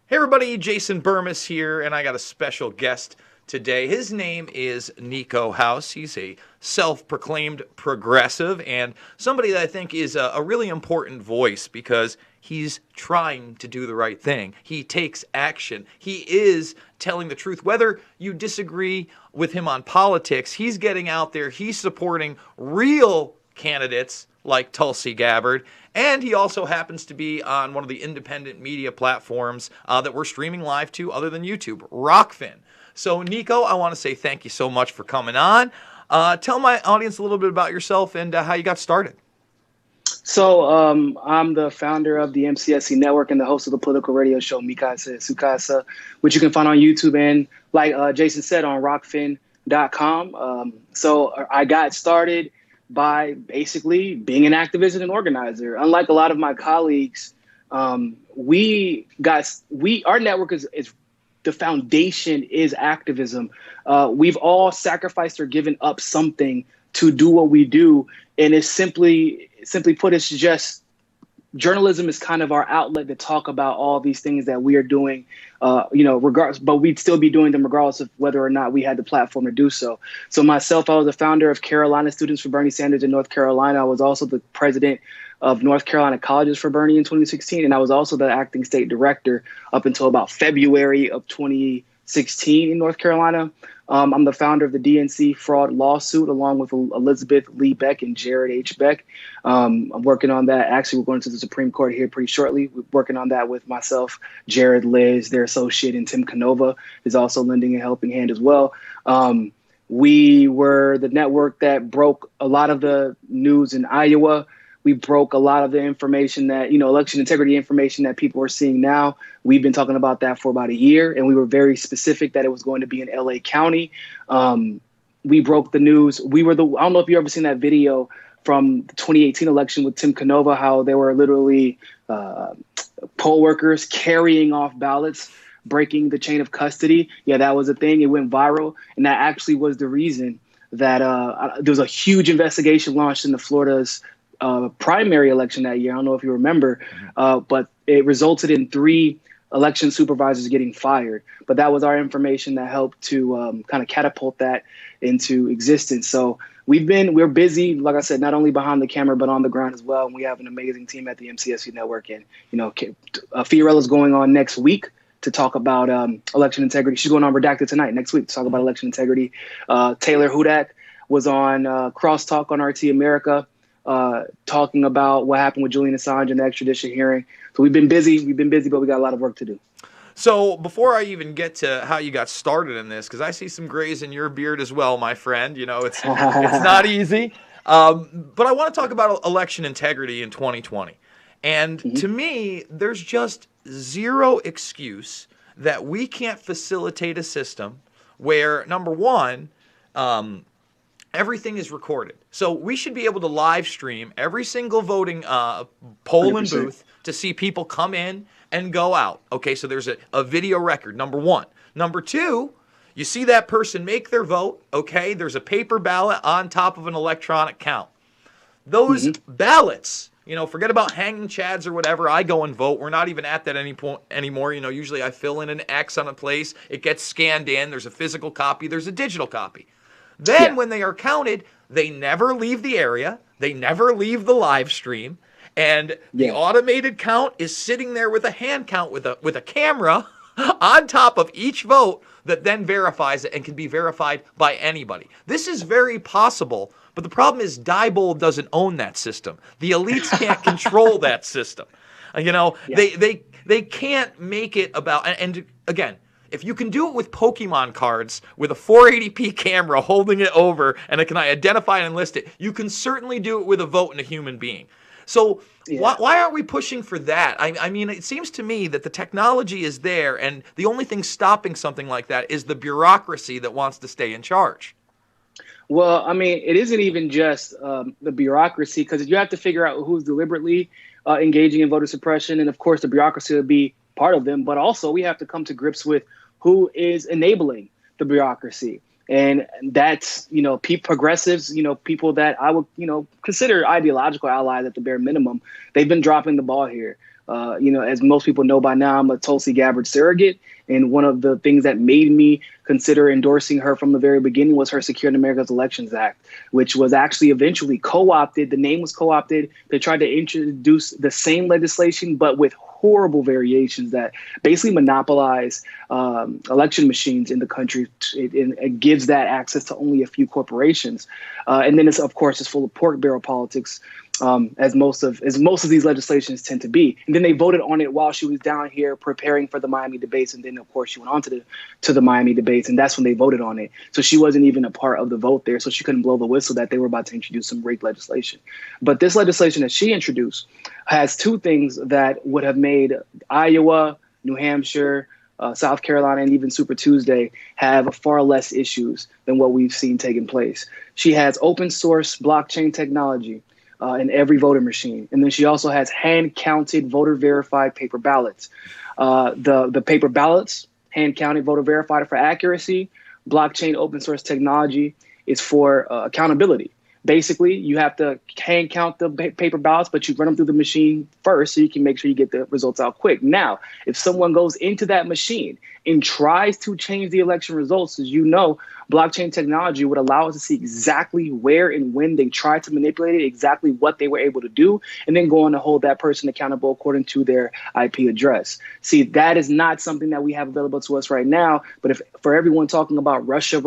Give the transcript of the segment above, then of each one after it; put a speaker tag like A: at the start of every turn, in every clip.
A: Hey everybody, Jason Burmis here, and I got a special guest today. His name is Niko House. He's a self-proclaimed progressive and somebody that I think is a really important voice because he's trying to do the right thing. He takes action. He is telling the truth. Whether you disagree with him on politics, he's getting out there. He's supporting real candidates like Tulsi Gabbard, and he also happens to be on one of the independent media platforms that we're streaming live to other than YouTube, Rockfin. So, Niko, I want to say thank you so much for coming on. Tell my audience a little bit about yourself and how you got started.
B: I'm the founder of the MCSC Network and the host of the political radio show Mikasa Sukasa, which you can find on YouTube and, like Jason said, on rockfin.com. So I got started by basically being an activist and an organizer. Unlike a lot of my colleagues, our network is the foundation is activism. We've all sacrificed or given up something to do what we do, and it's simply put, it's just journalism is kind of our outlet to talk about all these things that we are doing, regardless, but we'd still be doing them regardless of whether or not we had the platform to do so. So myself, I was the founder of Carolina Students for Bernie Sanders in North Carolina. I was also the president of North Carolina Colleges for Bernie in 2016. And I was also the acting state director up until about February of 2016 in North Carolina. I'm the founder of the DNC fraud lawsuit, along with Elizabeth Lee Beck and Jared H. Beck. I'm working on that. Actually, we're going to the Supreme Court here pretty shortly. We're working on that with myself, Jared, Liz, their associate, and Tim Canova is also lending a helping hand as well. We were the network that broke a lot of the news in Iowa. We broke a lot of the information that, election integrity information that people are seeing now. We've been talking about that for about a year, and we were very specific that it was going to be in LA County. We broke the news. I don't know if you've ever seen that video from the 2018 election with Tim Canova, how there were literally poll workers carrying off ballots, breaking the chain of custody. Yeah, that was a thing. It went viral, and that actually was the reason that there was a huge investigation launched into Florida's primary election that year. I don't know if you remember, but it resulted in 3 election supervisors getting fired. But that was our information that helped to kind of catapult that into existence. So we're busy, like I said, not only behind the camera, but on the ground as well. And we have an amazing team at the MCSU Network. And, Fiorella's going on next week to talk about election integrity. She's going on Redacted tonight, next week, to talk about election integrity. Taylor Hudak was on Crosstalk on RT America, talking about what happened with Julian Assange and the extradition hearing. So we've been busy, but we got a lot of work to do.
A: So before I even get to how you got started in this, because I see some grays in your beard as well, my friend, it's not easy. But I want to talk about election integrity in 2020. And to me, there's just zero excuse that we can't facilitate a system where, number one, everything is recorded. So we should be able to live stream every single voting poll and booth to see people come in and go out. Okay, so there's a video record, number one. Number two, you see that person make their vote. Okay, there's a paper ballot on top of an electronic count. Those ballots, forget about hanging chads or whatever. I go and vote. We're not even at that any point anymore. Usually I fill in an X on a place. It gets scanned in. There's a physical copy. There's a digital copy. Then when they are counted, they never leave the area. They never leave the live stream. And the automated count is sitting there with a hand count with a camera on top of each vote that then verifies it and can be verified by anybody. This is very possible, but the problem is Diebold doesn't own that system. The elites can't control that system. They can't make it about, and again, if you can do it with Pokemon cards with a 480p camera holding it over and it can identify and enlist it, you can certainly do it with a vote in a human being. So why aren't we pushing for that? I mean, it seems to me that the technology is there, and the only thing stopping something like that is the bureaucracy that wants to stay in charge.
B: Well, I mean, it isn't even just the bureaucracy, because you have to figure out who's deliberately engaging in voter suppression. And of course, the bureaucracy would be part of them. But also, we have to come to grips with who is enabling the bureaucracy. And that's, progressives, people that I would, consider ideological allies at the bare minimum. They've been dropping the ball here. As most people know by now, I'm a Tulsi Gabbard surrogate. And one of the things that made me consider endorsing her from the very beginning was her Securing America's Elections Act, which was actually eventually co-opted. The name was co-opted. They tried to introduce the same legislation, but with horrible variations that basically monopolize election machines in the country. It gives that access to only a few corporations. And then of course, it's full of pork barrel politics. As most of these legislations tend to be. And then they voted on it while she was down here preparing for the Miami debates. And then, of course, she went on to the Miami debates. And that's when they voted on it. So she wasn't even a part of the vote there. So she couldn't blow the whistle that they were about to introduce some rigged legislation. But this legislation that she introduced has two things that would have made Iowa, New Hampshire, South Carolina, and even Super Tuesday have far less issues than what we've seen taking place. She has open source blockchain technology in every voter machine. And then she also has hand-counted, voter-verified paper ballots. The paper ballots, hand-counted, voter-verified for accuracy. Blockchain open source technology is for accountability. Basically, you have to hand count the paper ballots, but you run them through the machine first so you can make sure you get the results out quick. Now, if someone goes into that machine and tries to change the election results, as you know, blockchain technology would allow us to see exactly where and when they tried to manipulate it, exactly what they were able to do, and then go on to hold that person accountable according to their IP address. See, that is not something that we have available to us right now. But if for everyone talking about Russia,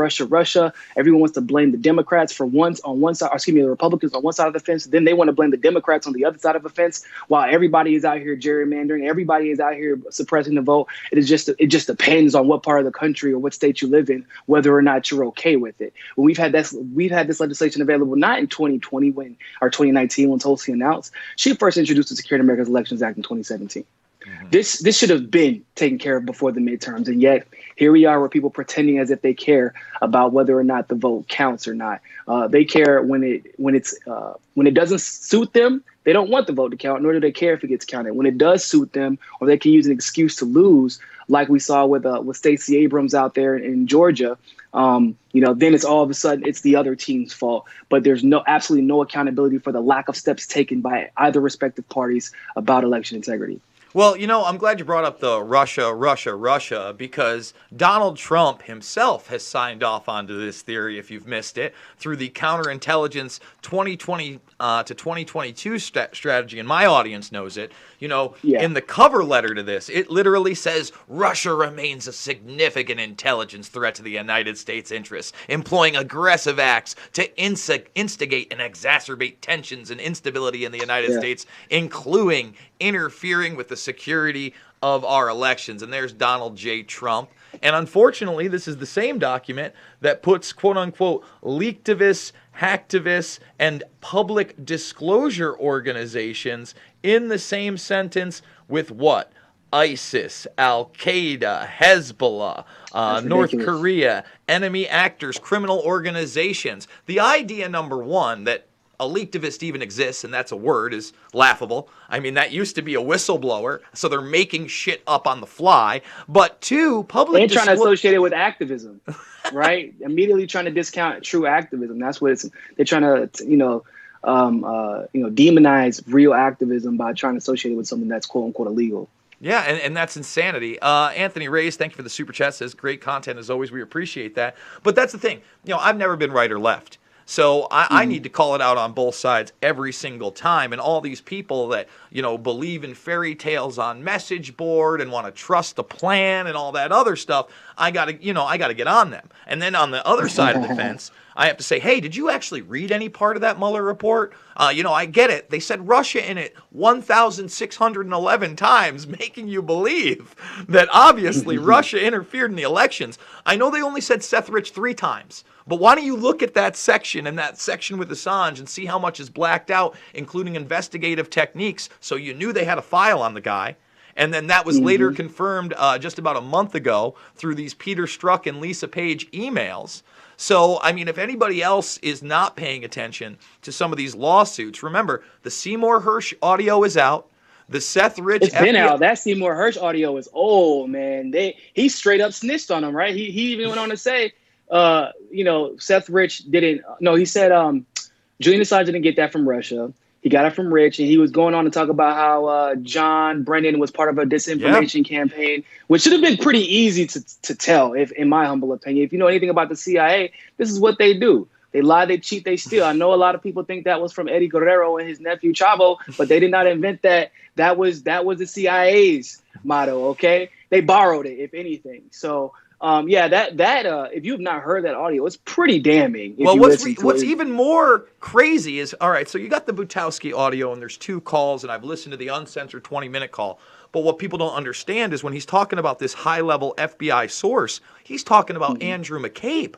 B: everyone wants to blame the Democrats for the Republicans on one side of the fence, then they want to blame the Democrats on the other side of the fence, while everybody is out here gerrymandering, everybody is out here suppressing the vote. It just depends on what part of the country or what state you live in, whether or not you're okay with it. When we've had this legislation available not in 2020 or 2019 when Tulsi announced. She first introduced the Securing America's Elections Act in 2017. Mm-hmm. This should have been taken care of before the midterms, and yet here we are with people pretending as if they care about whether or not the vote counts or not. They care when it doesn't suit them. They don't want the vote to count, nor do they care if it gets counted. When it does suit them, or they can use an excuse to lose, like we saw with Stacey Abrams out there in Georgia, then it's all of a sudden it's the other team's fault. But there's absolutely no accountability for the lack of steps taken by either respective parties about election integrity.
A: Well, I'm glad you brought up the Russia, because Donald Trump himself has signed off onto this theory, if you've missed it, through the counterintelligence 2020 to 2022 strategy, and my audience knows it. In the cover letter to this, it literally says Russia remains a significant intelligence threat to the United States interests, employing aggressive acts to instigate and exacerbate tensions and instability in the United States, including interfering with the security of our elections. And there's Donald J. Trump. And unfortunately, this is the same document that puts, quote unquote, leaktivists, hacktivists, and public disclosure organizations in the same sentence with what? ISIS, Al-Qaeda, Hezbollah, North Korea, enemy actors, criminal organizations. The idea, number one, that a leaktivist even exists, and that's a word, is laughable. I mean, that used to be a whistleblower, so they're making shit up on the fly. But two,
B: they're trying to associate it with activism, right? Immediately trying to discount true activism. That's what they're trying to, demonize real activism by trying to associate it with something that's quote unquote illegal.
A: Yeah, and that's insanity. Anthony Reyes, thank you for the super chat. Says great content as always. We appreciate that. But that's the thing. I've never been right or left. So I need to call it out on both sides every single time. And all these people that, believe in fairy tales on message board and want to trust the plan and all that other stuff, I got to get on them. And then on the other side of the fence, I have to say, hey, did you actually read any part of that Mueller report? I get it. They said Russia in it 1,611 times, making you believe that obviously Russia interfered in the elections. I know they only said Seth Rich 3 times. But why don't you look at that section and that section with Assange and see how much is blacked out, including investigative techniques, so you knew they had a file on the guy. And then that was later confirmed just about a month ago through these Peter Strzok and Lisa Page emails. So, I mean, if anybody else is not paying attention to some of these lawsuits, remember, the Seymour Hersh audio is out. The Seth Rich...
B: It's been out. That Seymour Hersh audio is old, man. He straight up snitched on him, right? He even went on to say... Seth Rich didn't. No, he said Julian Assange didn't get that from Russia. He got it from Rich, and he was going on to talk about how John Brennan was part of a disinformation campaign, which should have been pretty easy to tell, if, in my humble opinion. If you know anything about the CIA, this is what they do. They lie, they cheat, they steal. I know a lot of people think that was from Eddie Guerrero and his nephew Chavo, but they did not invent that. That was the CIA's motto, okay? They borrowed it, if anything. So, if you have not heard that audio, it's pretty damning.
A: Well, what's even more crazy is, all right, so you got the Butowski audio, and there's 2 calls, and I've listened to the uncensored 20-minute call. But what people don't understand is when he's talking about this high-level FBI source, he's talking about Andrew McCabe.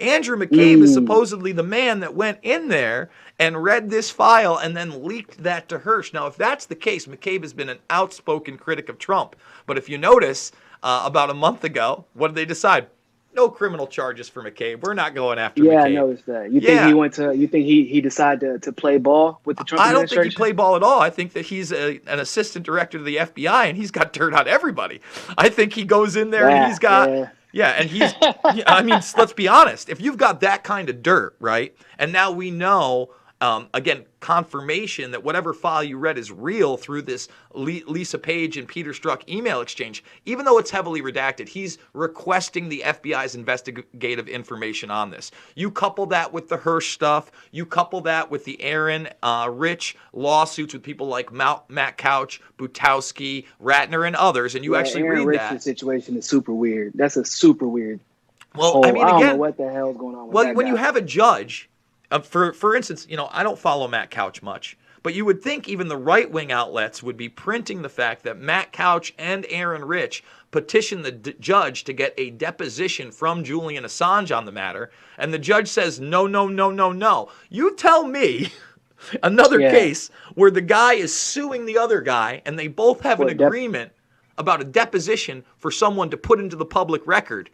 A: Andrew McCabe is supposedly the man that went in there and read this file and then leaked that to Hirsch. Now, if that's the case, McCabe has been an outspoken critic of Trump. But if you notice, about a month ago, what did they decide? No criminal charges for McCabe. We're not going after McCabe.
B: Yeah, I noticed that. You think he decided to play ball with the Trump administration? I don't think
A: he played ball at all. I think that he's an assistant director to the FBI, and he's got dirt on everybody. I think he goes in there and he's got... Yeah, and I mean, let's be honest. If you've got that kind of dirt, right, and now we know, again, confirmation that whatever file you read is real through this Lisa Page and Peter Strzok email exchange, even though it's heavily redacted, he's requesting the FBI's investigative information on this. You couple that with the Hirsch stuff, you couple that with the Aaron Rich lawsuits with people like Matt Couch, Butowski, Ratner, and others, and you actually
B: Aaron
A: read that.
B: Rich's situation is super weird. That's a super weird.
A: Well, I mean,
B: again,
A: I
B: don't know what the hell's going on with that
A: when
B: guy.
A: you have a judge, for instance, I don't follow Matt Couch much, but you would think even the right-wing outlets would be printing the fact that Matt Couch and Aaron Rich petitioned the judge to get a deposition from Julian Assange on the matter, and the judge says, no, no, no, no, no. You tell me another case where the guy is suing the other guy, and they both have an agreement about a deposition for someone to put into the public record,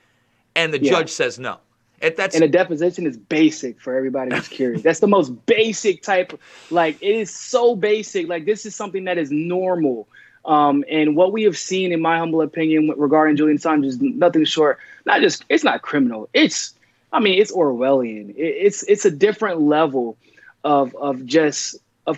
A: and the judge says no.
B: And a deposition is basic for everybody who's curious. That's the most basic type. It is so basic. This is something that is normal. And what we have seen, in my humble opinion, regarding Julian Assange is nothing short. It's not criminal. It's Orwellian. It's a different level of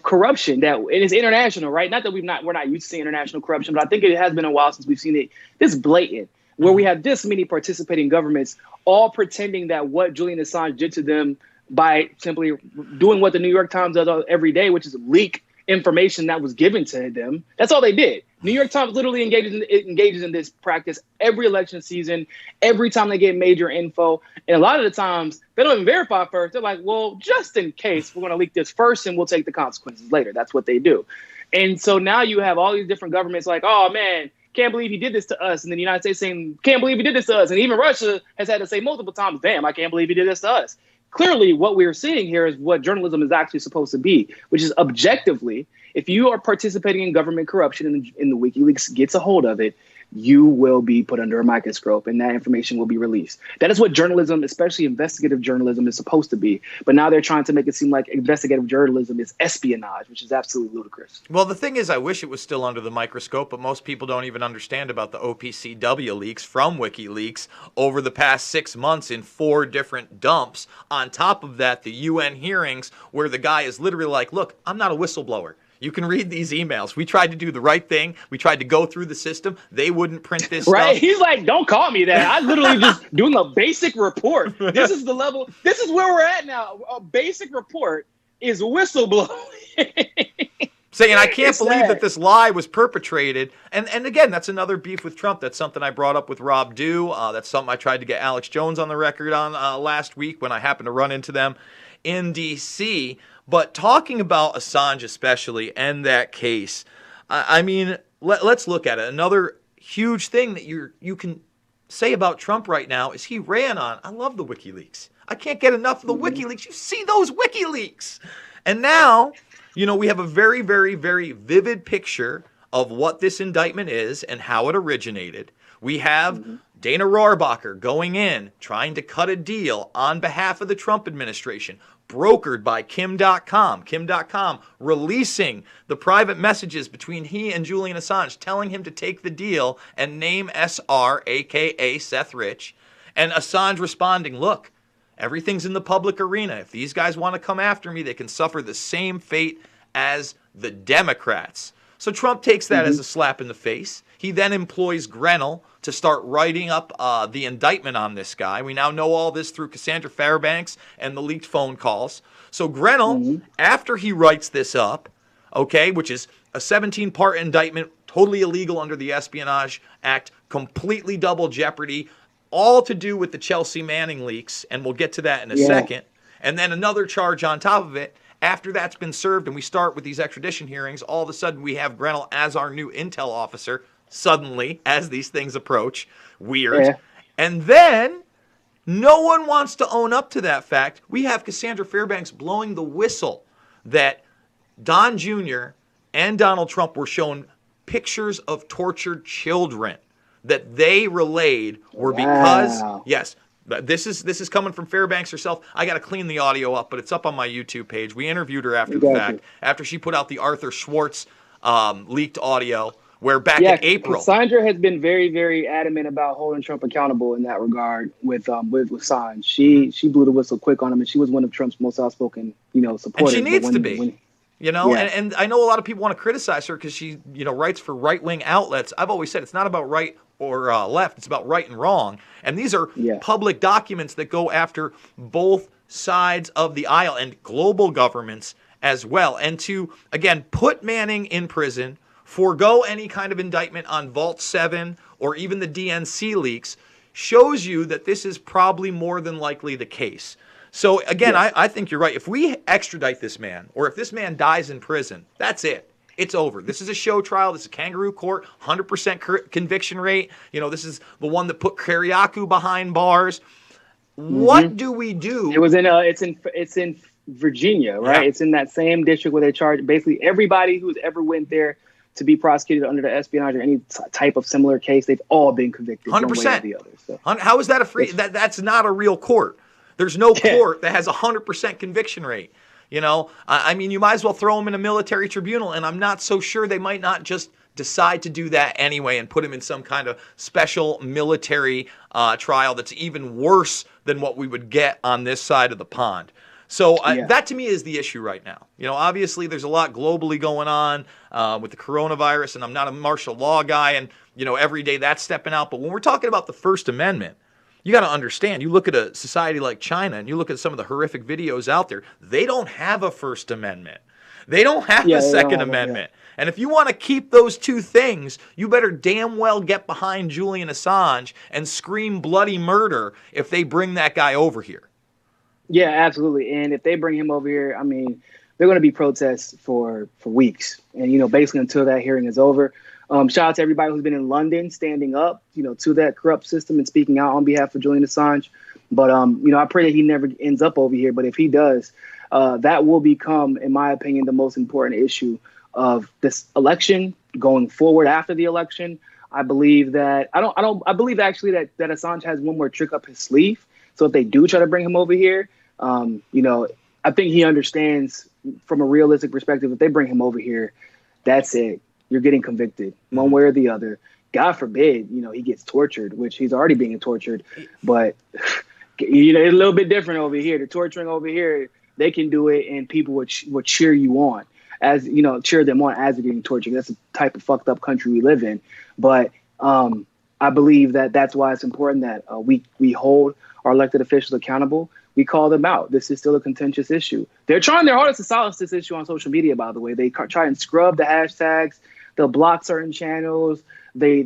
B: corruption and it's international, right? Not that we're not used to seeing international corruption, but I think it has been a while since we've seen it this blatant, where we have this many participating governments all pretending that what Julian Assange did to them by simply doing what the New York Times does every day, which is leak information that was given to them. That's all they did. New York Times literally engages in this practice every election season, every time they get major info. And a lot of the times, they don't even verify first. They're like, well, just in case, we're going to leak this first and we'll take the consequences later. That's what they do. And so now you have all these different governments like, oh, man, can't believe he did this to us. And then the United States saying, can't believe he did this to us. And even Russia has had to say multiple times, damn, I can't believe he did this to us. Clearly, what we're seeing here is what journalism is actually supposed to be, which is objectively, if you are participating in government corruption and the WikiLeaks gets a hold of it, you will be put under a microscope and that information will be released. That is what journalism, especially investigative journalism, is supposed to be. But now they're trying to make it seem like investigative journalism is espionage, which is absolutely ludicrous.
A: Well, the thing is, I wish it was still under the microscope, but most people don't even understand about the OPCW leaks from WikiLeaks over the past 6 months in 4 different dumps. On top of that, the UN hearings where the guy is literally like, look, I'm not a whistleblower. You can read these emails. We tried to do the right thing. We tried to go through the system. They wouldn't print this
B: right?
A: stuff.
B: He's like, don't call me that. I literally just doing a basic report. This is the level. This is where we're at now. A basic report is whistleblowing.
A: Saying, I can't believe that this lie was perpetrated. And again, that's another beef with Trump. That's something I brought up with Rob Dew. That's something I tried to get Alex Jones on the record on last week when I happened to run into them in D.C., But talking about Assange especially and that case, I mean, let's look at it. Another huge thing that you can say about Trump right now is he ran on, I love the WikiLeaks. I can't get enough of the WikiLeaks. You see those WikiLeaks. And now, we have a very, very, very vivid picture of what this indictment is and how it originated. We have Dana Rohrabacher going in, trying to cut a deal on behalf of the Trump administration, brokered by Kim.com. Kim.com releasing the private messages between he and Julian Assange, telling him to take the deal and name SR, a.k.a. Seth Rich. And Assange responding, look, everything's in the public arena. If these guys want to come after me, they can suffer the same fate as the Democrats. So Trump takes that as a slap in the face. He then employs Grenell to start writing up the indictment on this guy. We now know all this through Cassandra Fairbanks and the leaked phone calls. So Grenell, after he writes this up, okay, which is a 17-part indictment, totally illegal under the Espionage Act, completely double jeopardy, all to do with the Chelsea Manning leaks, and we'll get to that in a second. And then another charge on top of it. After that's been served and we start with these extradition hearings, all of a sudden we have Grenell as our new intel officer, suddenly, as these things approach. Weird.
B: Yeah.
A: And then no one wants to own up to that fact. We have Cassandra Fairbanks blowing the whistle that Don Jr. and Donald Trump were shown pictures of tortured children that they relayed were because, yes, this is coming from Fairbanks herself. I got to clean the audio up, but it's up on my YouTube page. We interviewed her after the fact, after she put out the Arthur Schwartz leaked audio, where back in April.
B: Cassandra has been very, very adamant about holding Trump accountable in that regard with Assange. She blew the whistle quick on him, and she was one of Trump's most outspoken, supporters.
A: And she needs to be. And I know a lot of people want to criticize her because she, writes for right-wing outlets. I've always said it's not about right or left. It's about right and wrong. And these are public documents that go after both sides of the aisle and global governments as well. And to, again, put Manning in prison, forego any kind of indictment on Vault 7 or even the DNC leaks, shows you that this is probably more than likely the case. So, again, I think you're right. If we extradite this man, or if this man dies in prison, that's it. It's over. This is a show trial. This is a kangaroo court, 100% conviction rate. This is the one that put Kyriakou behind bars. What do we do?
B: It was it's in Virginia, right? Yeah. It's in that same district where they charge basically everybody who's ever went there to be prosecuted under the espionage or any type of similar case. They've all been convicted
A: 100%.
B: One way or the other. So.
A: How is that a free? That's not a real court. There's no court that has a 100% conviction rate. I mean, you might as well throw him in a military tribunal, and I'm not so sure they might not just decide to do that anyway and put him in some kind of special military trial that's even worse than what we would get on this side of the pond. So that to me is the issue right now. Obviously there's a lot globally going on with the coronavirus, and I'm not a martial law guy, and every day that's stepping out. But when we're talking about the First Amendment, you got to understand, you look at a society like China and you look at some of the horrific videos out there, they don't have a First Amendment. They don't have a Second Amendment. And if you want to keep those two things, you better damn well get behind Julian Assange and scream bloody murder if they bring that guy over here.
B: Yeah, absolutely. And if they bring him over here, I mean, they're going to be protests for weeks. And, basically until that hearing is over. Shout out to everybody who's been in London standing up, to that corrupt system and speaking out on behalf of Julian Assange. But, I pray that he never ends up over here. But if he does, that will become, in my opinion, the most important issue of this election going forward after the election. I believe that I believe actually that Assange has one more trick up his sleeve. So if they do try to bring him over here, I think he understands from a realistic perspective, if they bring him over here, that's it. You're getting convicted one way or the other. God forbid, he gets tortured, which he's already being tortured. But, it's a little bit different over here. The torturing over here, they can do it and people would cheer you on as, cheer them on as they're getting tortured. That's the type of fucked up country we live in. But I believe that that's why it's important that we hold our elected officials accountable. We call them out. This is still a contentious issue. They're trying their hardest to silence this issue on social media, by the way. They try and scrub the hashtags. They'll block certain channels. They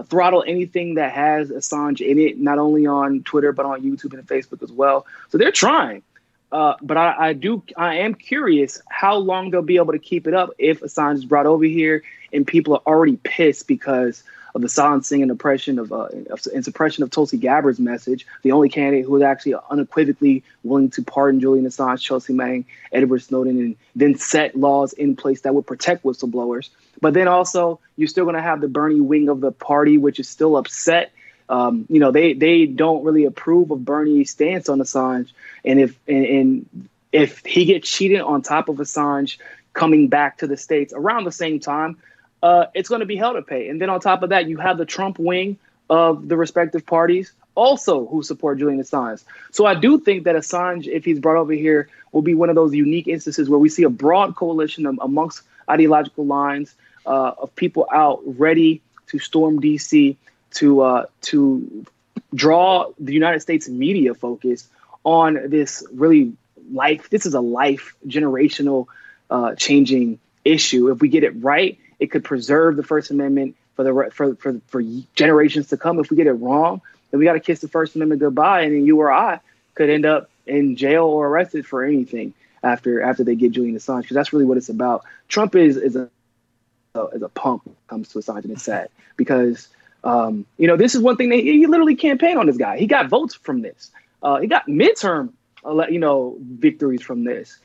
B: throttle anything that has Assange in it, not only on Twitter, but on YouTube and Facebook as well. So they're trying. But I am curious how long they'll be able to keep it up if Assange is brought over here and people are already pissed because of the silencing and oppression and suppression of Tulsi Gabbard's message, the only candidate who was actually unequivocally willing to pardon Julian Assange, Chelsea Manning, Edward Snowden, and then set laws in place that would protect whistleblowers. But then also, you're still going to have the Bernie wing of the party, which is still upset. They don't really approve of Bernie's stance on Assange. And if he gets cheated on top of Assange coming back to the States around the same time, it's going to be hell to pay. And then on top of that, you have the Trump wing of the respective parties also who support Julian Assange. So I do think that Assange, if he's brought over here, will be one of those unique instances where we see a broad coalition amongst ideological lines of people out ready to storm DC to draw the United States media focus on this really life. This is a life generational changing issue. If we get it right, it could preserve the First Amendment for generations to come. If we get it wrong, then we got to kiss the First Amendment goodbye, and then you or I could end up in jail or arrested for anything after they get Julian Assange, because that's really what it's about. Trump is a punk when it comes to Assange, and it's sad because this is one thing that he literally campaigned on this guy. He got votes from this. He got midterm victories from this.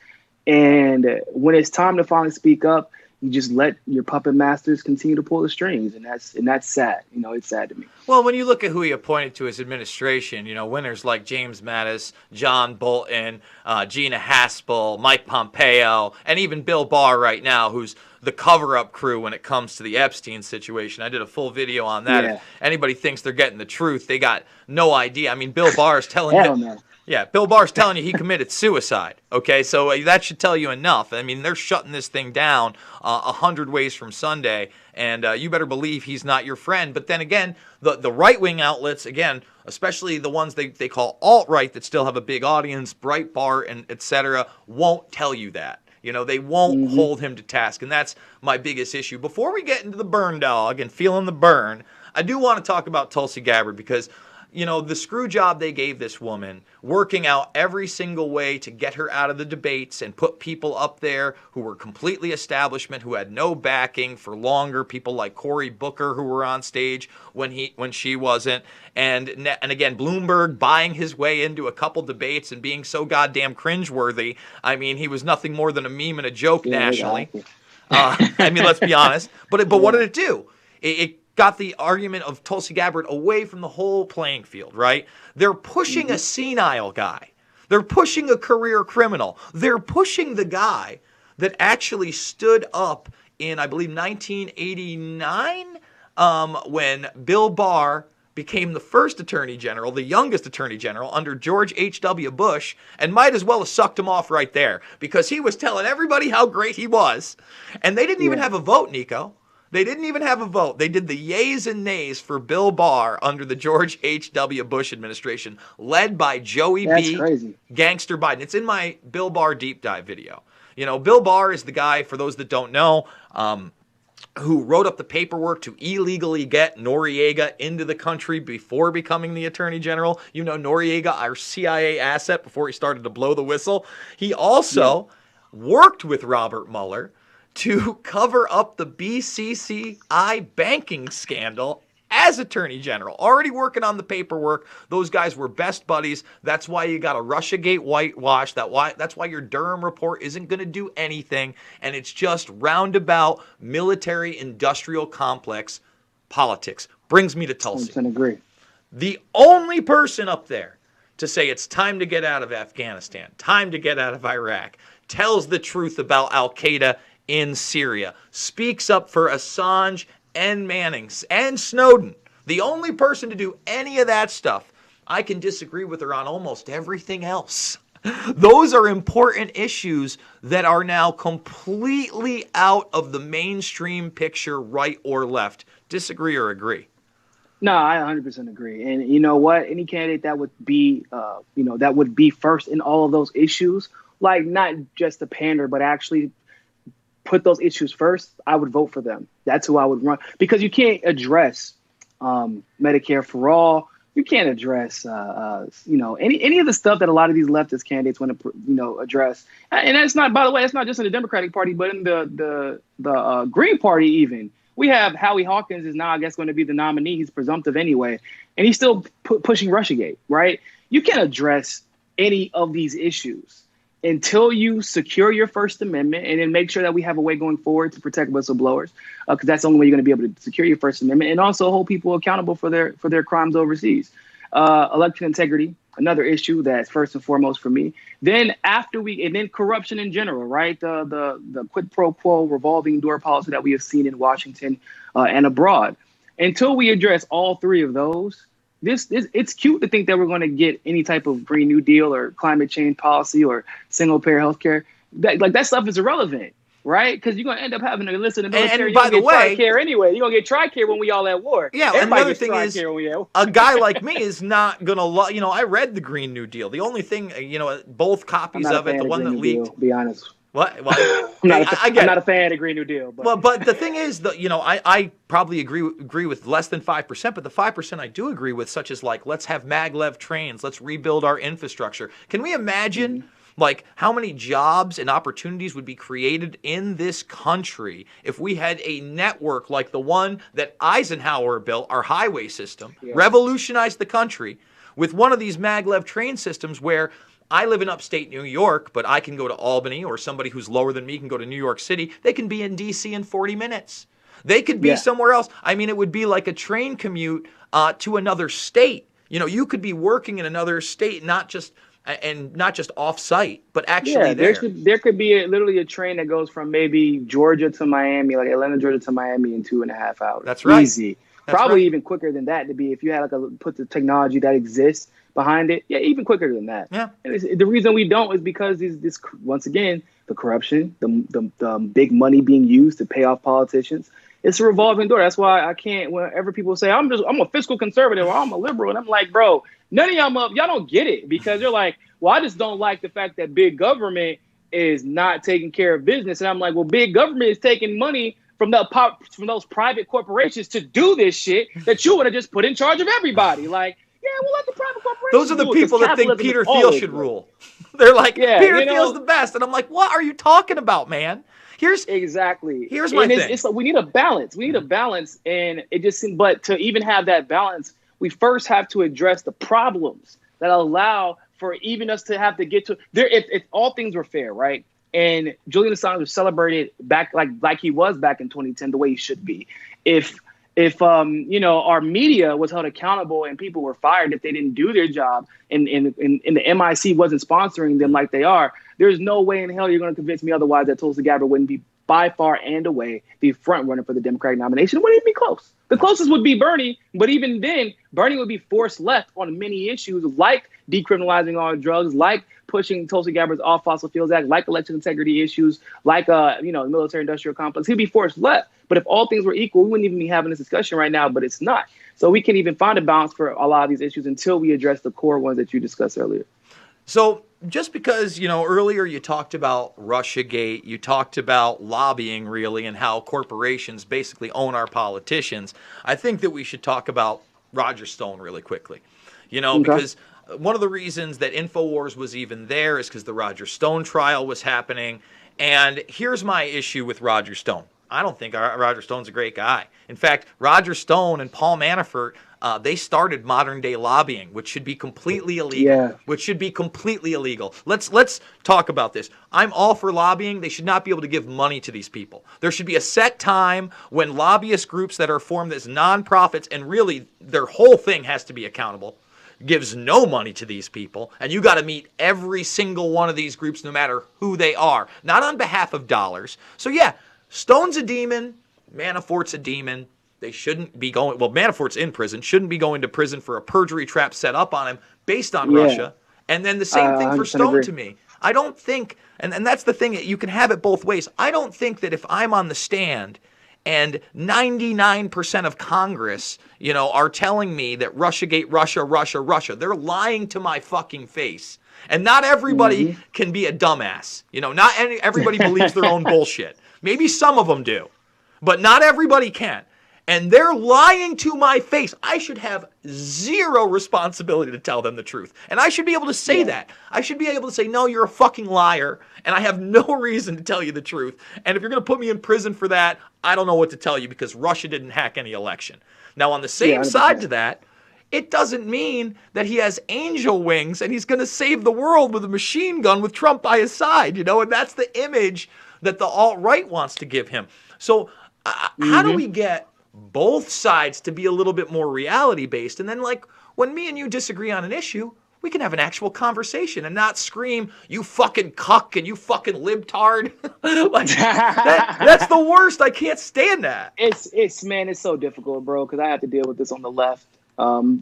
B: And when it's time to finally speak up, you just let your puppet masters continue to pull the strings, and that's sad. It's sad to me.
A: Well, when you look at who he appointed to his administration, winners like James Mattis, John Bolton, Gina Haspel, Mike Pompeo, and even Bill Barr right now, who's the cover-up crew when it comes to the Epstein situation. I did a full video on that. Yeah. If anybody thinks they're getting the truth, they got no idea. I mean, Bill Barr is telling you. Yeah, Bill Barr's telling you he committed suicide, okay? So that should tell you enough. I mean, they're shutting this thing down 100 ways from Sunday, and you better believe he's not your friend. But then again, the right-wing outlets, again, especially the ones they call alt-right that still have a big audience, Breitbart and et cetera, won't tell you that. They won't hold him to task, and that's my biggest issue. Before we get into the burn dog and feeling the burn, I do want to talk about Tulsi Gabbard because the screw job they gave this woman, working out every single way to get her out of the debates and put people up there who were completely establishment, who had no backing for longer, people like Cory Booker who were on stage when she wasn't, and again, Bloomberg buying his way into a couple debates and being so goddamn cringeworthy. I mean, he was nothing more than a meme and a joke nationally. I mean, let's be honest. But what did it do? It got the argument of Tulsi Gabbard away from the whole playing field, right? They're pushing a senile guy. They're pushing a career criminal. They're pushing the guy that actually stood up in, I believe, 1989 when Bill Barr became the first attorney general, the youngest attorney general under George H.W. Bush, and might as well have sucked him off right there because he was telling everybody how great he was. And they didn't even have a vote, Niko. They didn't even have a vote. They did the yays and nays for Bill Barr under the George H.W. Bush administration, led by Joey B.
B: Crazy.
A: Gangster Biden. It's in my Bill Barr deep dive video. Bill Barr is the guy, for those that don't know, who wrote up the paperwork to illegally get Noriega into the country before becoming the attorney general. Noriega, our CIA asset, before he started to blow the whistle. He also worked with Robert Mueller to cover up the BCCI banking scandal as attorney general, already working on the paperwork. Those guys were best buddies. That's why you got a Russiagate whitewash. That's why your Durham report isn't going to do anything, and it's just roundabout military-industrial complex politics. Brings me to Tulsi.
B: 100% agree.
A: The only person up there to say it's time to get out of Afghanistan, time to get out of Iraq, tells the truth about Al-Qaeda in Syria, speaks up for Assange and Manning and Snowden. The only person to do any of that stuff. I can disagree with her on almost everything else. Those are important issues that are now completely out of the mainstream picture, right or left. Disagree or agree?
B: No, I 100% agree. And you know what? Any candidate that would be, that would be first in all of those issues, like not just to pander, but actually put those issues first, I would vote for them. That's who I would run, because you can't address Medicare for all. You can't address any of the stuff that a lot of these leftist candidates want to address. And that's not, by the way, that's not just in the Democratic Party, but in the Green Party even. We have Howie Hawkins is now, I guess, going to be the nominee. He's presumptive anyway, and he's still pushing Russiagate, right? You can't address any of these issues until you secure your First Amendment, and then make sure that we have a way going forward to protect whistleblowers, because that's the only way you're going to be able to secure your First Amendment, and also hold people accountable for their crimes overseas. Election integrity, another issue that's first and foremost for me. Then then corruption in general, right? The quid pro quo revolving door policy that we have seen in Washington and abroad. Until we address all three of those, it's cute to think that we're going to get any type of Green New Deal or climate change policy or single payer healthcare. That stuff is irrelevant, right? Because you're going to end up having to listen to the military.
A: And by the way,
B: TRICARE anyway. You're going to get TRICARE when we all at war.
A: Yeah,
B: Everybody
A: and the other
B: gets
A: thing is,
B: TRICARE when we at war.
A: a guy like me is not going to I read the Green New Deal. The only thing, both copies of it, the one that leaked.
B: Deal, to be honest.
A: What? Well,
B: I'm not a fan of Green New Deal. But.
A: Well, but the thing is, I probably agree with less than 5%, but the 5% I do agree with, such as let's have maglev trains, let's rebuild our infrastructure. Can we imagine how many jobs and opportunities would be created in this country if we had a network like the one that Eisenhower built, our highway system, revolutionized the country with one of these maglev train systems where I live in upstate New York, but I can go to Albany, or somebody who's lower than me can go to New York City. They can be in D.C. in 40 minutes. They could be somewhere else. I mean, it would be like a train commute to another state. You could be working in another state, not just off-site, but actually
B: there could be literally a train that goes from maybe Georgia to Miami, like Atlanta, Georgia to Miami in 2.5 hours.
A: That's right.
B: Easy. Probably even quicker than that, to be if you had put the technology that exists behind it. Yeah, even quicker than that.
A: Yeah.
B: And the reason we don't is because this once again, the corruption, the big money being used to pay off politicians. It's a revolving door. That's why I can't. Whenever people say I'm a fiscal conservative or I'm a liberal, and I'm like, bro, none of y'all don't get it, because you're like, well, I just don't like the fact that big government is not taking care of business, and I'm like, well, big government is taking money from those private corporations to do this shit that you would have just put in charge of everybody. Like, yeah, we'll let the private corporations.
A: Those are the people that think Peter Thiel should rule. They're like, Peter Thiel's the best, and I'm like, what are you talking about, man? Here's my thing.
B: It's like we need a balance. We need a balance, and it just seems. But to even have that balance, we first have to address the problems that allow for even us to have to get to there. If all things were fair, right? And Julian Assange was celebrated back like he was back in 2010, the way he should be. If our media was held accountable and people were fired if they didn't do their job, and the MIC wasn't sponsoring them like they are, there's no way in hell you're going to convince me otherwise that Tulsi Gabbard wouldn't be by far and away the front runner for the Democratic nomination. It wouldn't even be close. The closest would be Bernie, but even then, Bernie would be forced left on many issues like decriminalizing all drugs, like pushing Tulsi Gabbard's Off Fossil Fuels Act, like election integrity issues, like the military-industrial complex. He'd be forced left. But if all things were equal, we wouldn't even be having this discussion right now, but it's not. So we can't even find a balance for a lot of these issues until we address the core ones that you discussed earlier.
A: So just because, earlier you talked about Russiagate, you talked about lobbying really and how corporations basically own our politicians, I think that we should talk about Roger Stone really quickly. Because one of the reasons that InfoWars was even there is because the Roger Stone trial was happening. And here's my issue with Roger Stone. I don't think Roger Stone's a great guy. In fact, Roger Stone and Paul Manafort, they started modern day lobbying, which should be completely illegal. Let's talk about this. I'm all for lobbying. They should not be able to give money to these people. There should be a set time when lobbyist groups that are formed as nonprofits, and really their whole thing has to be accountable, gives no money to these people, and you got to meet every single one of these groups no matter who they are, not on behalf of dollars. So yeah, Stone's a demon, Manafort's a demon. They shouldn't be going, Manafort's in prison, shouldn't be going to prison for a perjury trap set up on him based on Russia. And then the same thing for Stone to me. I don't think, and that's the thing, you can have it both ways. I don't think that if I'm on the stand and 99% of Congress, are telling me that Russiagate, Russia, they're lying to my fucking face. And not everybody can be a dumbass. Not everybody believes their own bullshit. Maybe some of them do, but not everybody can. And they're lying to my face. I should have zero responsibility to tell them the truth. And I should be able to say that. I should be able to say, no, you're a fucking liar, and I have no reason to tell you the truth. And if you're going to put me in prison for that, I don't know what to tell you because Russia didn't hack any election. Now, on the same side to that, it doesn't mean that he has angel wings and he's going to save the world with a machine gun with Trump by his side, and that's the image that the alt-right wants to give him. So how do we get both sides to be a little bit more reality-based? And then, when me and you disagree on an issue, we can have an actual conversation and not scream, you fucking cuck and you fucking libtard. That's the worst. I can't stand that.
B: It's so difficult, bro, because I have to deal with this on the left.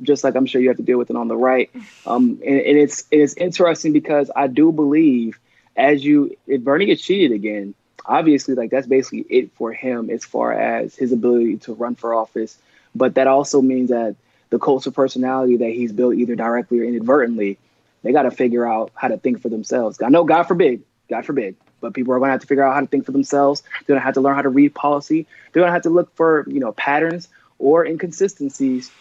B: just like I'm sure you have to deal with it on the right. And it's interesting because I do believe if Bernie gets cheated again, obviously, like that's basically it for him as far as his ability to run for office. But that also means that the cults of personality that he's built either directly or inadvertently, they got to figure out how to think for themselves. I know, God forbid, but people are going to have to figure out how to think for themselves. They're going to have to learn how to read policy. They're going to have to look for, patterns or inconsistencies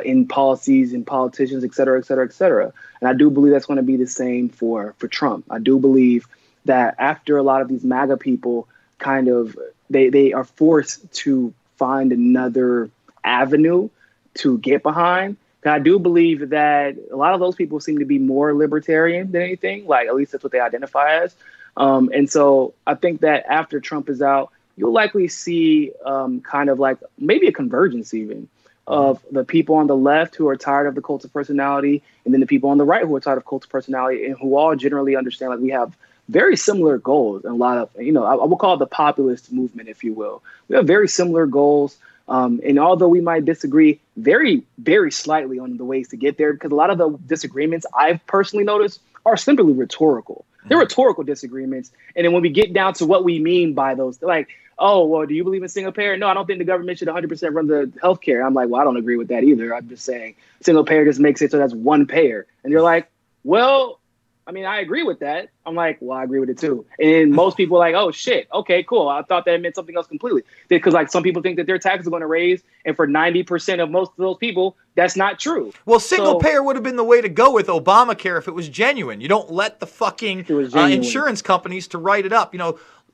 B: in policies and politicians, et cetera, et cetera, et cetera. And I do believe that's going to be the same for Trump. I do believe that after a lot of these MAGA people kind of, they are forced to find another avenue to get behind. I do believe that a lot of those people seem to be more libertarian than anything, like at least that's what they identify as. And so I think that after Trump is out, you'll likely see kind of like maybe a convergence even of the people on the left who are tired of the cult of personality, and then the people on the right who are tired of cult of personality, and who all generally understand like we have very similar goals. And a lot of, I will call it the populist movement, if you will. We have very similar goals. And although we might disagree very, very slightly on the ways to get there, because a lot of the disagreements I've personally noticed are simply rhetorical. They're rhetorical disagreements. And then when we get down to what we mean by those, like, oh, well, do you believe in single payer? No, I don't think the government should 100% run the healthcare. I'm like, well, I don't agree with that either. I'm just saying single payer just makes it so that's one payer. And you're like, well, I mean, I agree with that. I'm like, well, I agree with it too. And most people are like, oh shit, okay, cool. I thought that meant something else completely. Because like some people think that their taxes are going to raise, and for 90% of most of those people, that's not true.
A: Well, single payer would have been the way to go with Obamacare if it was genuine. You don't let the fucking insurance companies to write it up.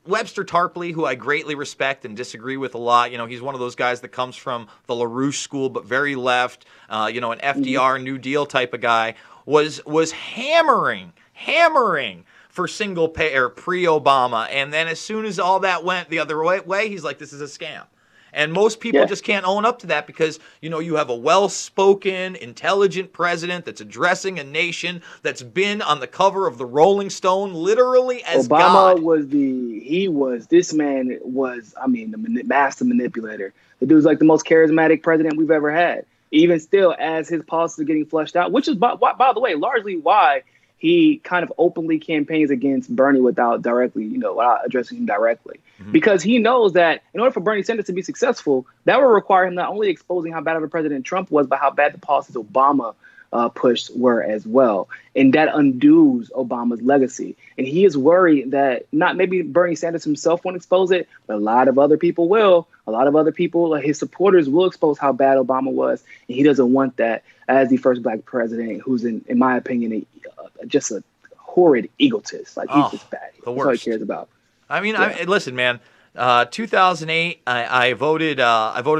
A: Webster Tarpley, who I greatly respect and disagree with a lot, he's one of those guys that comes from the LaRouche school, but very left, an FDR New Deal type of guy, was hammering for single payer pre-Obama. And then as soon as all that went the other way, he's like, this is a scam. And most people just can't own up to that because, you have a well-spoken, intelligent president that's addressing a nation that's been on the cover of the Rolling Stone literally as God.
B: This man was, the master manipulator. The dude's like the most charismatic president we've ever had. Even still, as his policies are getting flushed out, which is, by the way, largely why he kind of openly campaigns against Bernie without addressing him directly. Mm-hmm. Because he knows that in order for Bernie Sanders to be successful, that will require him not only exposing how bad of a president Trump was, but how bad the policies Obama pushed were as well. And that undoes Obama's legacy. And he is worried that not maybe Bernie Sanders himself won't expose it, but a lot of other people will. A lot of other people, like his supporters, will expose how bad Obama was. And he doesn't want that as the first black president, who's, in my opinion, just a horrid egotist. Like, he's just bad. That's all he cares about.
A: I mean, listen, man, 2008, I voted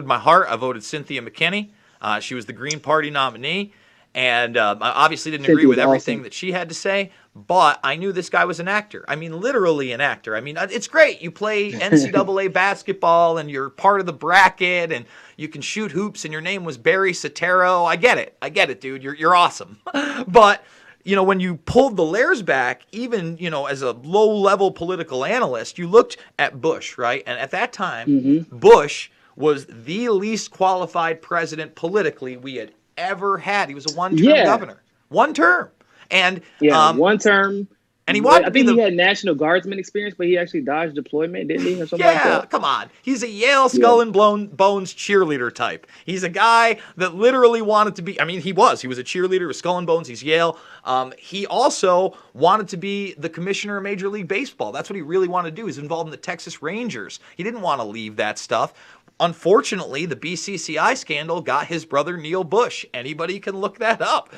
A: my heart. I voted Cynthia McKinney. She was the Green Party nominee. And I obviously didn't agree with everything that she had to say, but I knew this guy was an actor. I mean, literally an actor. I mean, it's great. You play NCAA basketball and you're part of the bracket and you can shoot hoops and your name was Barry Soetoro. I get it, dude. You're awesome. But, when you pulled the layers back, even, as a low-level political analyst, you looked at Bush, right? And at that time, Bush was the least qualified president politically we had ever had. He was a one-term governor. One term. And
B: one term.
A: And he wanted
B: I think he had National Guardsman experience, but he actually dodged deployment, didn't he? Or something like that.
A: Yeah, come on. He's a Yale Skull and Bones cheerleader type. He's a guy that literally wanted to be, he was a cheerleader with Skull and Bones. He's Yale. He also wanted to be the commissioner of Major League Baseball. That's what he really wanted to do. He's involved in the Texas Rangers. He didn't want to leave that stuff. Unfortunately, the BCCI scandal got his brother Neil Bush. Anybody can look that up.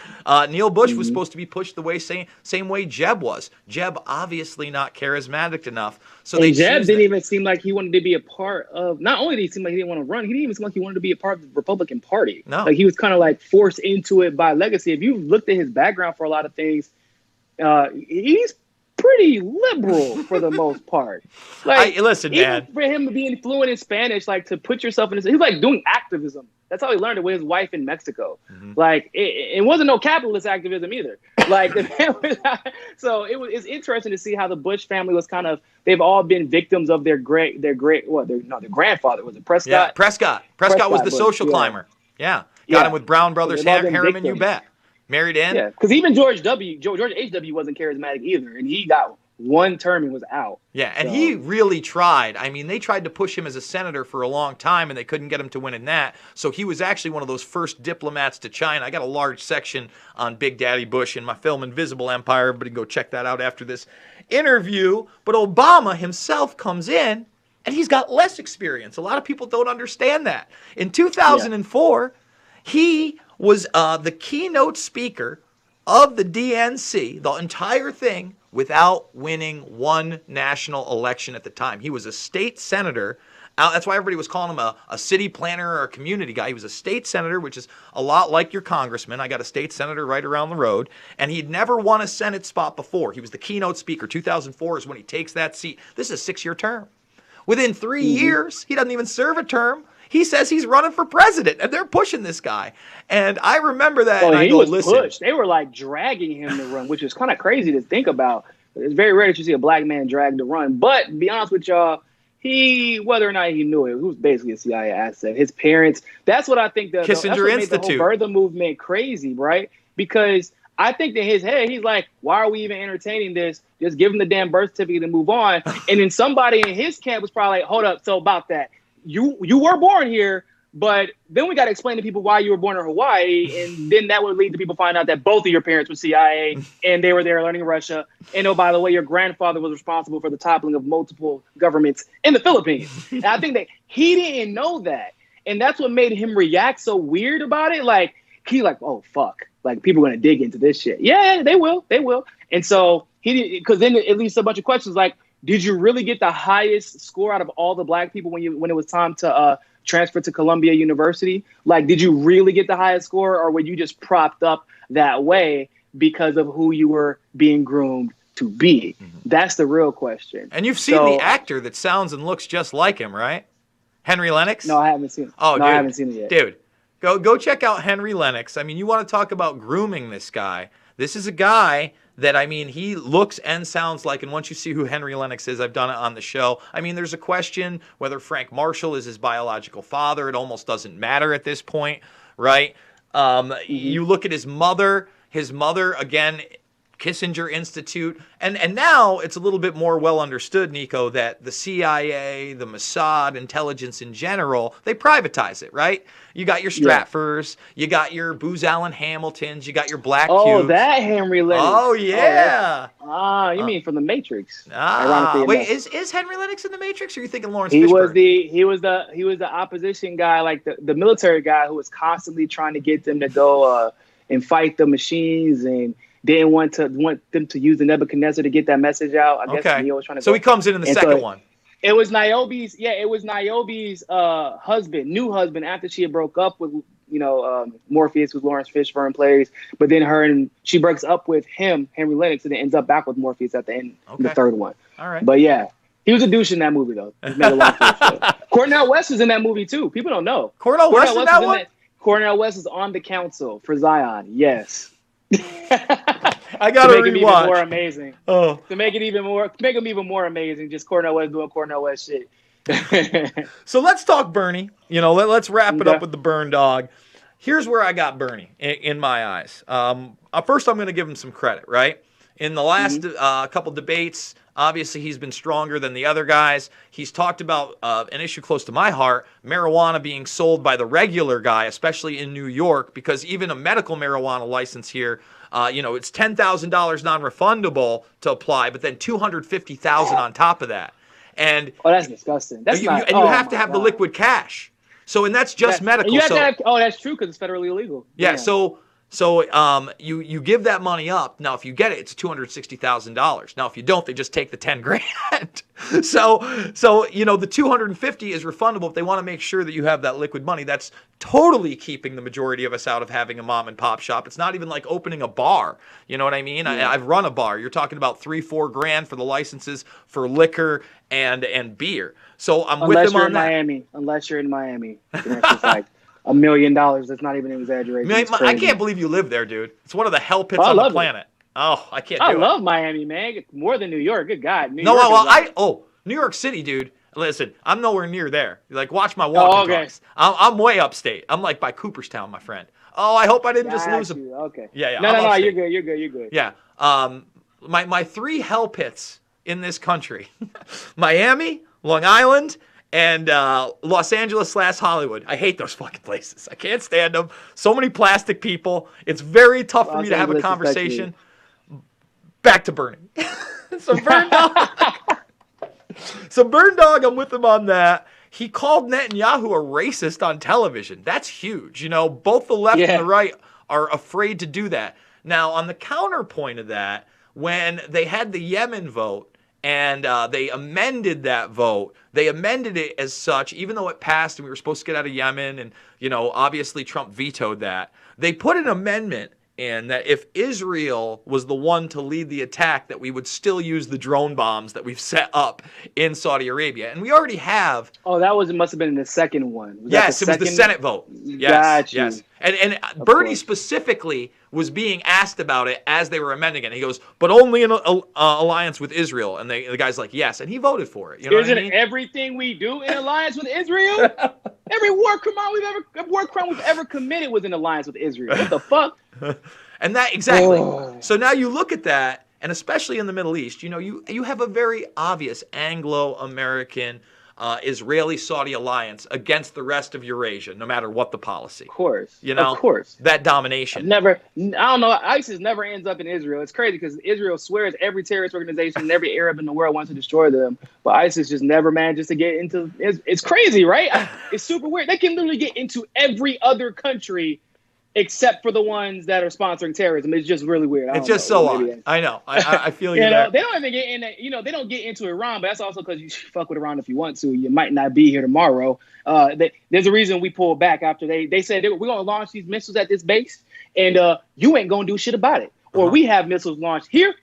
A: Neil Bush was supposed to be pushed the way same way Jeb was. Jeb obviously not charismatic enough. So
B: Jeb didn't even seem like he wanted to be a part of. Not only did he seem like he didn't want to run, he didn't even seem like he wanted to be a part of the Republican Party.
A: No,
B: like he was kind of like forced into it by legacy. If you looked at his background for a lot of things, he's pretty liberal for the most part. Like,
A: listen, man.
B: For him to be fluent in Spanish, like to put yourself in this, he's like doing activism. That's how he learned it with his wife in Mexico. Mm-hmm. Like it wasn't no capitalist activism either. Like so it's interesting to see how the Bush family was kind of. They've all been victims of their grandfather was it Prescott?
A: Yeah, Prescott was the social climber. Yeah. Got him with Brown Brothers,
B: They've all been
A: Harriman, you
B: victims.
A: bet. Married in.
B: Yeah, because even George H.W. wasn't charismatic either, and he got one term and was out.
A: Yeah, and he really tried. I mean, they tried to push him as a senator for a long time, and they couldn't get him to win in that. So he was actually one of those first diplomats to China. I got a large section on Big Daddy Bush in my film Invisible Empire. Everybody can go check that out after this interview. But Obama himself comes in, and he's got less experience. A lot of people don't understand that. In 2004, he was the keynote speaker of the DNC, the entire thing, without winning one national election at the time. He was a state senator. That's why everybody was calling him a city planner or a community guy. He was a state senator, which is a lot like your congressman. I got a state senator right around the road. And he'd never won a Senate spot before. He was the keynote speaker. 2004 is when he takes that seat. This is a 6-year term. Within 3 years, he doesn't even serve a term. He says he's running for president, and they're pushing this guy. And I remember that, and I go, listen.
B: Pushed. They were like dragging him to run, which is kind of crazy to think about. It's very rare that you see a black man dragged to run. But to be honest with y'all, whether or not he knew it, was basically a CIA asset. His parents, that's what I think that's what made the whole birther movement crazy, right? Because I think in his head, he's like, why are we even entertaining this? Just give him the damn birth certificate and move on. And then somebody in his camp was probably like, hold up, so about that. You were born here, but then we got to explain to people why you were born in Hawaii, and then that would lead to people finding out that both of your parents were CIA, and they were there learning Russia. And oh, by the way, your grandfather was responsible for the toppling of multiple governments in the Philippines. And I think that he didn't know that, and that's what made him react so weird about it. Like oh fuck, like people are gonna dig into this shit. Yeah, they will. And so because then it leads to a bunch of questions like, did you really get the highest score out of all the black people when it was time to transfer to Columbia University? Like, did you really get the highest score, or were you just propped up that way because of who you were being groomed to be? Mm-hmm. That's the real question.
A: And you've seen the actor that sounds and looks just like him, right? Henry Lennox?
B: No, I haven't seen it.
A: Oh,
B: no,
A: dude,
B: I haven't seen it yet.
A: Dude, go check out Henry Lennox. I mean, you want to talk about grooming this guy. This is a guy that, I mean, he looks and sounds like, and once you see who Henry Lennox is, I've done it on the show. I mean, there's a question whether Frank Marshall is his biological father. It almost doesn't matter at this point, right? You look at his mother, again, Kissinger Institute, and now it's a little bit more well understood, Niko, that the CIA, the Mossad, intelligence in general, they privatize it, right? You got your Stratfors, you got your Booz Allen Hamiltons, you got your Black Cubes.
B: Oh, that Henry Lennox.
A: Oh, yeah.
B: You mean from The Matrix?
A: Wait, is Henry Lennox in The Matrix, or are you thinking Lawrence
B: Fishburne?
A: He
B: was the opposition guy, like the military guy who was constantly trying to get them to go and fight the machines, and didn't want them to use the Nebuchadnezzar to get that message out. I guess Neo was trying to.
A: So he comes in the second one.
B: It was Niobe's new husband after she had broke up with Morpheus, who Lawrence Fishburne plays. But then she breaks up with him, Henry Lennox, and then ends up back with Morpheus at the end, the third one.
A: All right.
B: But yeah, he was a douche in that movie though. Cornel West was in that movie too. People don't know.
A: Cornel West in that one?
B: Cornel West is on the council for Zion. Yes.
A: I gotta rewatch.
B: Even more amazing. To make him even more amazing. Just Cornel West doing Cornel West shit.
A: So let's talk Bernie. Let's wrap it up with the burn dog. Here's where I got Bernie in my eyes. First, I'm going to give him some credit, right? In the last couple debates, obviously he's been stronger than the other guys. He's talked about an issue close to my heart, marijuana being sold by the regular guy, especially in New York, because even a medical marijuana license here, it's $10,000 non-refundable to apply, but then $250,000 on top of that. And
B: that's disgusting. You
A: have to have the liquid cash. So, and that's just medical.
B: That's true because it's federally illegal.
A: Yeah. So you give that money up. Now, if you get it, it's $260,000. Now, if you don't, they just take the $10,000. So the $250,000 is refundable if they want to make sure that you have that liquid money. That's totally keeping the majority of us out of having a mom and pop shop. It's not even like opening a bar. You know what I mean? Yeah. I've run a bar. You're talking about $3-4 grand for the licenses for liquor and beer. So I'm with them on that.
B: Unless you're in Miami, it's like $1 million. That's not even an exaggeration.
A: I can't believe you live there, dude. It's one of the hell pits on the planet. Oh, I can't do it.
B: I love Miami, man. More than New York. Good God.
A: New York City, dude. Listen, I'm nowhere near there. Like, watch my walking
B: okay.
A: talks. I'm way upstate. I'm like by Cooperstown, my friend. Oh, I hope I didn't just
B: Got
A: lose
B: you. Okay.
A: Yeah,
B: No,
A: I'm
B: no, no. You're
A: upstate.
B: good. You're good. You're good.
A: Yeah. My three hell pits in this country: Miami, Long Island, and Los Angeles / Hollywood. I hate those fucking places. I can't stand them. So many plastic people. It's very tough for me to have a conversation. Back to Bernie. So Burn Dog. So Burn Dog, I'm with him on that. He called Netanyahu a racist on television. That's huge. You know, both the left and the right are afraid to do that. Now, on the counterpoint of that, when they had the Yemen vote and they amended that vote, they amended it as such, even though it passed and we were supposed to get out of Yemen, and, you know, obviously Trump vetoed that. They put an amendment in that if Israel was the one to lead the attack, that we would still use the drone bombs that we've set up in Saudi Arabia. And we already have.
B: Oh, must have been the second one.
A: Yes, it was the Senate vote. Yes,
B: Got you.
A: yes. And Bernie specifically was being asked about it as they were amending it. And he goes, but only in alliance with Israel. And the guy's like, yes. And he voted for it. You know
B: Isn't
A: what I mean?
B: everything we do in alliance with Israel? Every war crime we've ever committed was in alliance with Israel. What the fuck?
A: And that exactly. So now you look at that, and especially in the Middle East, you know, you have a very obvious Anglo-American Israeli-Saudi alliance against the rest of Eurasia, no matter what the policy.
B: Of course.
A: You know,
B: of course.
A: That domination.
B: I don't know. ISIS never ends up in Israel. It's crazy because Israel swears every terrorist organization and every Arab in the world wants to destroy them, but ISIS just never manages to get into. It's crazy, right? It's super weird. They can literally get into every other country except for the ones that are sponsoring terrorism. It's just really weird.
A: It's just so odd. I know. I feel you.
B: You know,
A: there.
B: they don't even get in. You know, they don't get into Iran, but that's also because you fuck with Iran if you want to. You might not be here tomorrow. There's a reason we pulled back after they said we're going to launch these missiles at this base, and you ain't going to do shit about it. Or we have missiles launched here,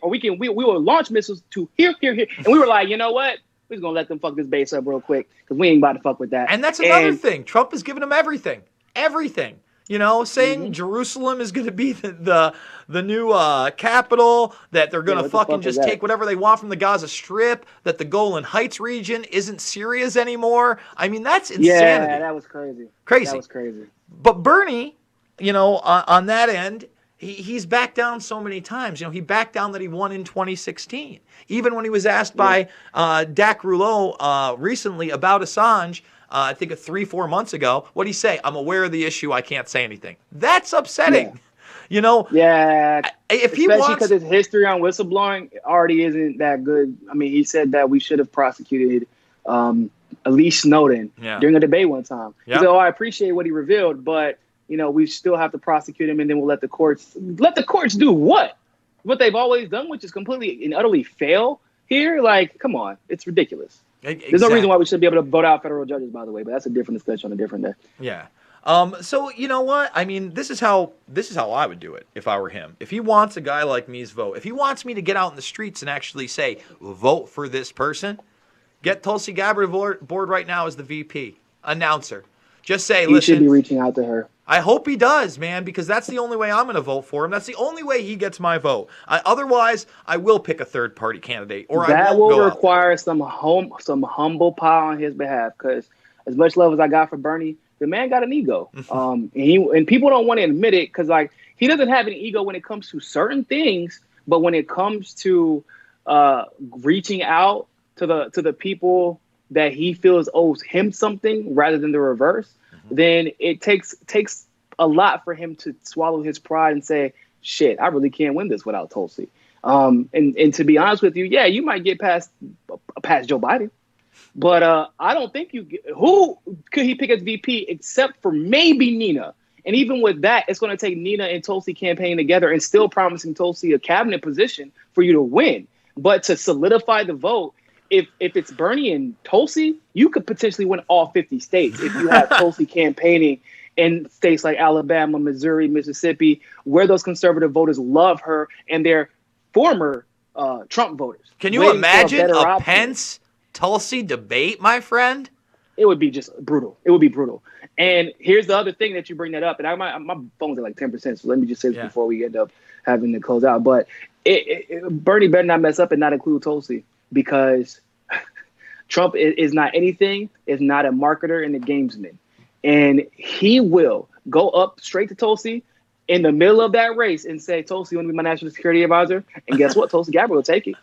B: or we will launch missiles to here, and we were like, you know what? We're just gonna let them fuck this base up real quick because we ain't about to fuck with that.
A: And that's another thing. Trump is giving them everything. You know, saying Jerusalem is going to be the new capital, that they're going to fucking just take whatever they want from the Gaza Strip, that the Golan Heights region isn't Syria's anymore. I mean, that's insanity.
B: Yeah, that was crazy. That was crazy.
A: But Bernie, you know, on that end, he's backed down so many times. You know, he backed down that he won in 2016. Even when he was asked by Dak Rouleau recently about Assange, I think 3-4 months ago, what'd he say? I'm aware of the issue. I can't say anything. That's upsetting.
B: Yeah.
A: You know?
B: Yeah.
A: If he
B: especially because his history on whistleblowing already isn't that good. I mean, he said that we should have prosecuted Elise Snowden during a debate one time. He said, I appreciate what he revealed, but, you know, we still have to prosecute him, and then we'll let the courts do what? What they've always done, which is completely and utterly fail here. Like, come on. It's ridiculous.
A: Exactly.
B: There's no reason why we should be able to vote out federal judges, by the way, but that's a different discussion on a different day.
A: Yeah. So you know what? I mean, this is how I would do it if I were him. If he wants a guy like me's vote, if he wants me to get out in the streets and actually say, vote for this person, get Tulsi Gabbard board right now as the VP announcer. Just say, listen.
B: He should be reaching out to her.
A: I hope he does, man, because that's the only way I'm going to vote for him. That's the only way he gets my vote. Otherwise, I will pick a third-party candidate, or
B: that
A: I won't
B: will require some humble pie on his behalf. Because as much love as I got for Bernie, the man got an ego, and people don't want to admit it because, like, he doesn't have an ego when it comes to certain things, but when it comes to reaching out to the people that he feels owes him something rather than the reverse, then it takes a lot for him to swallow his pride and say, shit, I really can't win this without Tulsi. And to be honest with you, yeah, you might get past Joe Biden, but I don't think who could he pick as VP except for maybe Nina. And even with that, it's going to take Nina and Tulsi campaigning together and still promising Tulsi a cabinet position for you to win. But to solidify the vote, if it's Bernie and Tulsi, you could potentially win all 50 states if you have Tulsi campaigning in states like Alabama, Missouri, Mississippi, where those conservative voters love her and they're former Trump voters.
A: Can you imagine a Pence-Tulsi debate, my friend?
B: It would be just brutal. It would be brutal. And here's the other thing that you bring that up, and my phone's at like 10%, so let me just say this before we end up having to close out. But Bernie better not mess up and not include Tulsi, because Trump is not anything, is not a marketer and a gamesman. And he will go up straight to Tulsi in the middle of that race and say, Tulsi, you want to be my national security advisor? And guess what? Tulsi Gabbard will take it.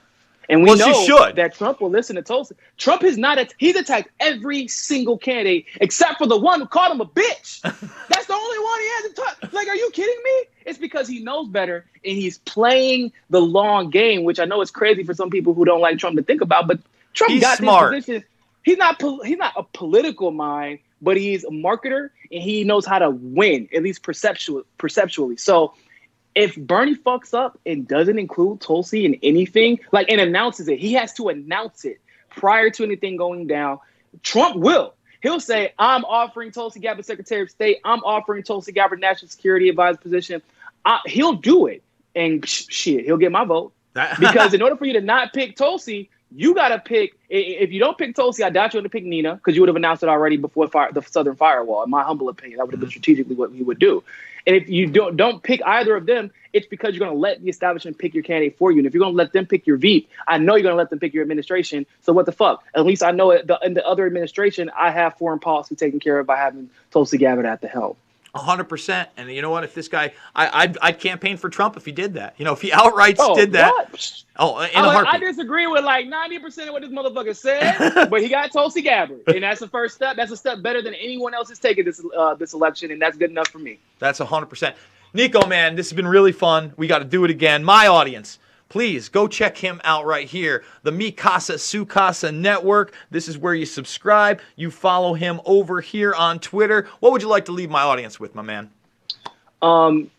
B: And we know that Trump will listen to Tulsi. Trump is not he's attacked every single candidate except for the one who called him a bitch. That's the only one he hasn't touched. Like, are you kidding me? It's because he knows better and he's playing the long game, which I know is crazy for some people who don't like Trump to think about. But Trump got this position. He's not a political mind, but he's a marketer and he knows how to win, at least perceptually. So if Bernie fucks up and doesn't include Tulsi in anything, like, and announces it, he has to announce it prior to anything going down. Trump will. He'll say, I'm offering Tulsi Gabbard Secretary of State. I'm offering Tulsi Gabbard National Security Advisor position. He'll do it. And shit, he'll get my vote. Because in order for you to not pick Tulsi, you got to pick. If you don't pick Tulsi, I doubt you would pick Nina, because you would have announced it already before the Southern Firewall. In my humble opinion, that would have been strategically what he would do. And if you don't pick either of them, it's because you're going to let the establishment pick your candidate for you. And if you're going to let them pick your VP, I know you're going to let them pick your administration. So what the fuck? At least I know in the other administration, I have foreign policy taken care of by having Tulsi Gabbard at the helm.
A: 100%. And you know what? If this guy, I'd campaign for Trump if he did that. You know, if he outright did that.
B: What?
A: Oh, in a heartbeat.
B: I disagree with like 90% of what this motherfucker said, but he got Tulsi Gabbard, and that's the first step. That's a step better than anyone else has taken this election, and that's good enough for me.
A: That's 100%. Niko, man, this has been really fun. We got to do it again. My audience, please go check him out right here. The Mi Casa Su Casa Network. This is where you subscribe. You follow him over here on Twitter. What would you like to leave my audience with, my man?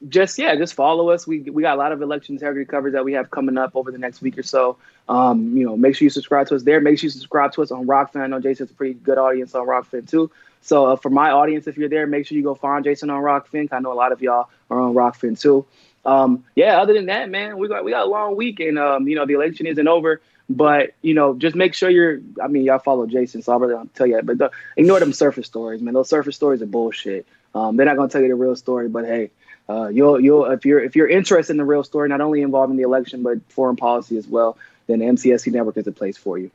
B: Just follow us. We got a lot of election integrity coverage that we have coming up over the next week or so. Make sure you subscribe to us there. Make sure you subscribe to us on Rockfin. I know Jason's a pretty good audience on Rockfin too. So for my audience, if you're there, make sure you go find Jason on Rockfin. I know a lot of y'all are on Rockfin too. Other than that, man, we got a long week, and the election isn't over. But just make sure y'all follow Jason, so I'll really not tell you that. But ignore them surface stories, man. Those surface stories are bullshit. They're not gonna tell you the real story. But hey, you'll if you're interested in the real story, not only involving the election but foreign policy as well, then the MCSC network is a place for you.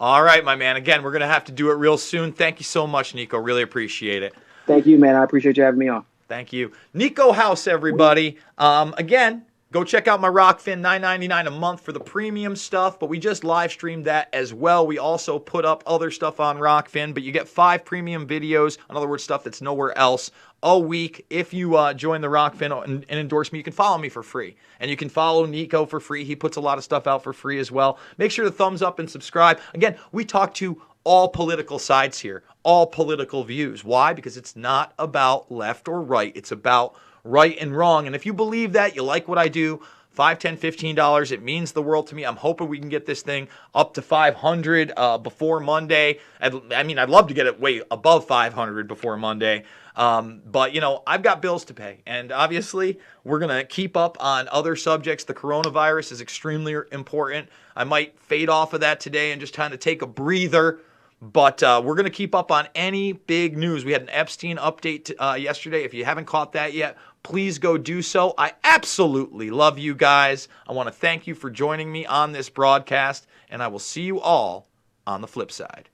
A: All right, my man. Again, we're gonna have to do it real soon. Thank you so much, Niko. Really appreciate it.
B: Thank you, man. I appreciate you having me on.
A: Thank you. Niko House, everybody. Again, go check out my Rockfin, $9.99 a month for the premium stuff, but we just live streamed that as well. We also put up other stuff on Rockfin, but you get 5 premium videos, in other words, stuff that's nowhere else, a week. If you join the Rockfin and endorse me, you can follow me for free. And you can follow Niko for free. He puts a lot of stuff out for free as well. Make sure to thumbs up and subscribe. Again, we talk to all political sides here, all political views. Why? Because it's not about left or right. It's about right and wrong. And if you believe that, you like what I do, $5, $10, $15, it means the world to me. I'm hoping we can get this thing up to 500 before Monday. I'd love to get it way above 500 before Monday. But I've got bills to pay. And obviously, we're going to keep up on other subjects. The coronavirus is extremely important. I might fade off of that today and just kind of take a breather. But we're going to keep up on any big news. We had an Epstein update yesterday. If you haven't caught that yet, please go do so. I absolutely love you guys. I want to thank you for joining me on this broadcast, and I will see you all on the flip side.